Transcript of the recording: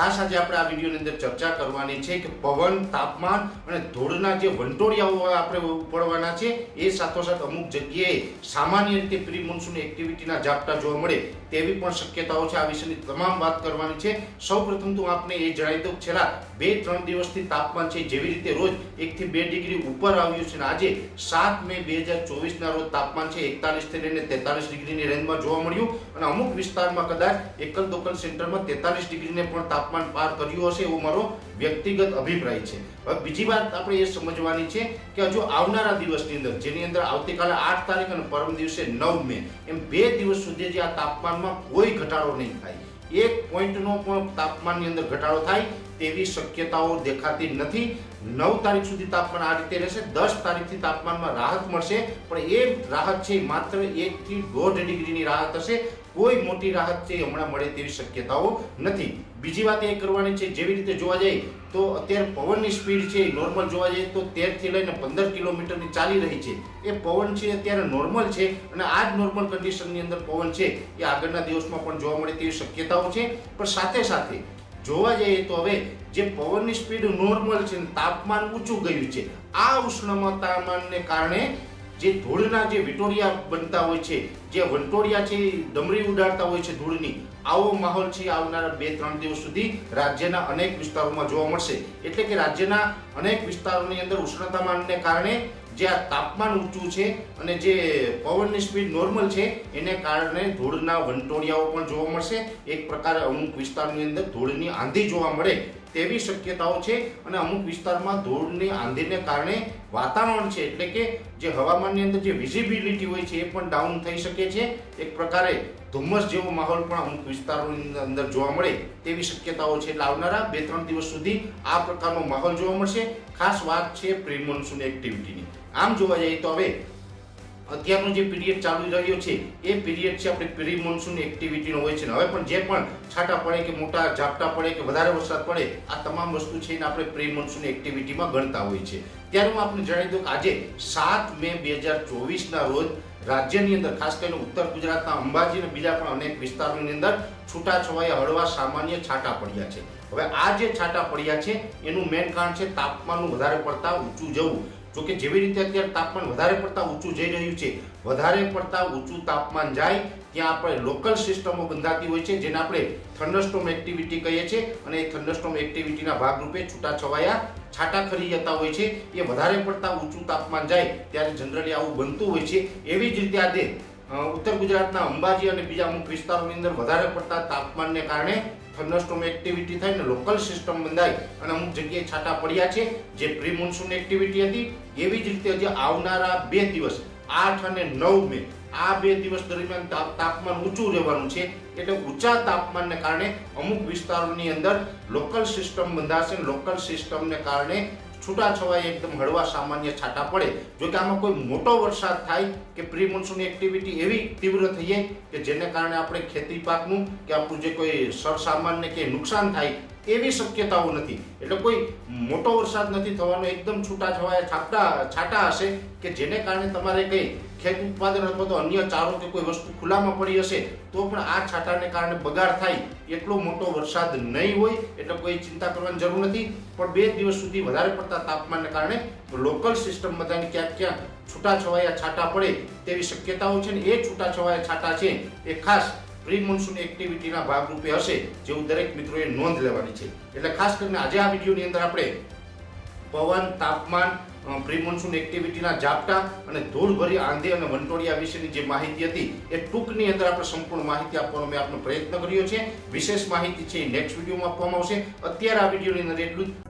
ખાસ આજે આપણે આ વિડીયોની અંદર ચર્ચા કરવાની છે કે પવન, તાપમાન અને ધૂળના જે વંટોળિયાઓ આપણે પડવાના છે એ સાથોસાથ અમુક જગ્યાએ સામાન્ય રીતે પ્રી મોન્સૂન એક્ટિવિટીના ઝાપટા જોવા મળે તેવી પણ શક્યતાઓ છે. આ વિશેની તમામ વાત કરવાની છે. સૌપ્રથમ તો આપને એ જણાવી દઉં, છેલ્લા 2-3 દિવસથી તાપમાન છે જેવી રીતે રોજ 1 થી 2 ડિગ્રી ઉપર આવ્યું છે, અને આજે 7 મે 2024ના રોજ તાપમાન છે 41 થી લઈને 43 ડિગ્રીની રેન્જમાં જોવા મળ્યું, અને અમુક વિસ્તારમાં કદાચ એકલ દોકલ સેન્ટરમાં 43 ડિગ્રીને પણ તાપમાન પાર કર્યું હશે એવો મારો વ્યક્તિગત અભિપ્રાય છે. હવે બીજી વાત આપણે એ સમજવાની છે કે હજુ આવનારા દિવસની અંદર, જેની અંદર આવતીકાલે 8 તારીખ અને પરમ દિવસે 9 મે, એમ 2 દિવસ સુધી જે આ તાપમાનમાં કોઈ ઘટાડો નહીં થાય, 1 પોઈન્ટનો પણ તાપમાનની અંદર ઘટાડો થાય તેવી શક્યતાઓ દેખાતી નથી. 9 તારીખ સુધી તાપમાન આ રીતે રહેશે. 10 તારીખથી તાપમાનમાં રાહત મળશે, પણ એ રાહત છે માત્ર 1 થી 1.5 ડિગ્રીની રાહત હશે. કોઈ મોટી રાહત છે હમણાં મળે તેવી શક્યતાઓ નથી. બીજી વાત એ કરવાની છે, જેવી રીતે જોવા જઈએ તો અત્યારે પવનની સ્પીડ છે નોર્મલ જોવા જઈએ તો 13 થી લઈને 15 કિલોમીટરની ચાલી રહી છે. એ પવન છે અત્યારે નોર્મલ છે, અને આ જ નોર્મલ કન્ડિશનની અંદર પવન છે એ આગળના દિવસમાં પણ જોવા મળે તેવી શક્યતાઓ છે. પણ સાથે સાથે જોવા જઈએ તો હવે જે પવનની સ્પીડ નોર્મલ છે, તાપમાન ઊંચું ગયું છે, આ ઉષ્ણમાં તાપમાનને કારણે જે ધૂળના જે વિટોરિયા બનતા હોય છે, જે વંટોળિયા છે ડમરી ઉડાડતા હોય છે ધૂળની, આવો માહોલ છે આવનારા 2-3 દિવસ સુધી રાજ્યના અનેક વિસ્તારોમાં જોવા મળશે. એટલે કે રાજ્યના અનેક વિસ્તારોની અંદર ઉષ્ણતામાનને કારણે જે આ તાપમાન ઊંચું છે અને જે પવનની સ્પીડ નોર્મલ છે એને કારણે ધૂળના વંટોળિયાઓ પણ જોવા મળશે. એક પ્રકારે અમુક વિસ્તારની અંદર ધૂળની આંધી જોવા મળે તેવી શક્યતાઓ છે, અને અમુક વિસ્તારમાં ધૂળની આંધીને કારણે વાતાવરણ છે એટલે કે જે હવામાનની અંદર જે વિઝિબિલિટી હોય છે એ પણ ડાઉન થઈ શકે છે. એક પ્રકારે ધુમ્મસ જેવો માહોલ પણ અમુક વિસ્તારોની અંદર જોવા મળે તેવી શક્યતાઓ છે. એટલે આવનારા 2-3 દિવસ સુધી આ પ્રકારનો માહોલ જોવા મળશે. ખાસ વાત છે પ્રી મોન્સૂન એક્ટિવિટીની. આમ જોવા જઈએ તો હવે અત્યારનો જે પીરિયડ ચાલુ રહ્યો છે એ પીરિયડ છે આપણે પ્રી મોન્સૂન એક્ટિવિટીનો હોય છે. હવે પણ જે પણ છાંટા પડે કે મોટા ઝાપટા પડે કે વધારે વરસાદ પડે, આ તમામ વસ્તુ છે એને આપણે પ્રી મોન્સૂન એક્ટિવિટીમાં ગણતા હોય છે. ત્યારે હું આપને જણાવી દઉં કે આજે 7 મે 2024ના રોજ રાજ્યની અંદર ખાસ કરીને ઉત્તર ગુજરાતના અંબાજી અને બીજા પણ અનેક વિસ્તારોની અંદર છૂટાછવાયા હળવા સામાન્ય છાંટા પડ્યા છે. હવે આ જે છાંટા પડ્યા છે એનું મેઇન કારણ છે તાપમાનનું વધારે પડતા ઊંચું જવું. જોકે જેવી રીતે અત્યારે તાપમાન વધારે પડતા ઊંચું જઈ રહ્યું છે, વધારે પડતા ઊંચું તાપમાન જાય ત્યાં આપણે લોકલ સિસ્ટમો બંધાતી હોય છે, જેને આપણે થંડરસ્ટોર્મ એક્ટિવિટી કહીએ છીએ, અને એ થંડરસ્ટોર્મ એક્ટિવિટીના ભાગરૂપે છૂટાછવાયા છાંટા ખરી જતા હોય છે. એ વધારે પડતા ઊંચું તાપમાન જાય ત્યારે જનરલી આવું બનતું હોય છે. એવી જ રીતે આજે ઉત્તર ગુજરાતના અંબાજી અને બીજા અમુક વિસ્તારોની અંદર વધારે પડતા તાપમાનને કારણે થંડરસ્ટોર્મ એક્ટિવિટી થાય ને લોકલ સિસ્ટમ બંધાય અને અમુક જગ્યાએ છાંટા પડ્યા છે, જે પ્રી મોન્સૂન એક્ટિવિટી હતી. એવી જ રીતે જે આવનારા 2 દિવસ 8 અને 9 મે, આ 2 દિવસ દરમિયાન તાપમાન ઊંચું રહેવાનું છે. એટલે ઊંચા તાપમાનને કારણે અમુક વિસ્તારોની અંદર લોકલ સિસ્ટમ બંધાશે. લોકલ સિસ્ટમને કારણે છૂટાછવાયા એકદમ હળવા સામાન્ય છાંટા પડે. જો કે આમાં કોઈ મોટો વરસાદ થાય કે પ્રી મોન્સૂન એક્ટિવિટી એવી તીવ્ર થઈ જાય કે જેને કારણે આપણે ખેતી પાકનું કે આપણું જે કોઈ સરસામાનને કે નુકસાન થાય એવી શક્યતાઓ નથી. એટલે કોઈ મોટો વરસાદ નથી થવાનો, એકદમ છૂટાછવાયા છાંટા હશે કે જેને કારણે તમારે કંઈ ખેત ઉત્પાદન અથવા તો અન્ય ચારો કે કોઈ વસ્તુ ખુલ્લામાં પડી હશે તો પણ આ છાંટાને કારણે બગાડ થાય એટલો મોટો વરસાદ નહીં હોય. એટલે કોઈ ચિંતા કરવાની જરૂર નથી. પણ 2 દિવસ સુધી વધારે પડતા તાપમાનને કારણે લોકલ સિસ્ટમ બધાને ક્યાંક ક્યાંક છૂટાછવાયા છાંટા પડે તેવી શક્યતાઓ છે, ને એ છૂટાછવાયા છાંટા છે એ ખાસ પ્રી મોન્સૂન એક્ટિવિટીના ભાગરૂપે હશે, જેવું દરેક મિત્રોએ નોંધ લેવાની છે. એટલે ખાસ કરીને આજે આ વિડીયોની અંદર આપણે પવન, તાપમાન, પ્રી મોન્સૂન એક્ટિવિટીના ઝાપટા અને ધૂળભરી આંધી અને વંટોળિયા વિશેની જે માહિતી હતી એ ટૂંકની અંદર આપણે સંપૂર્ણ માહિતી આપવાનો મેં આપનો પ્રયત્ન કર્યો છે. વિશેષ માહિતી છે એ નેક્સ્ટ વિડીયોમાં આપવામાં આવશે. અત્યારે આ વિડીયોની અંદર એટલું જ.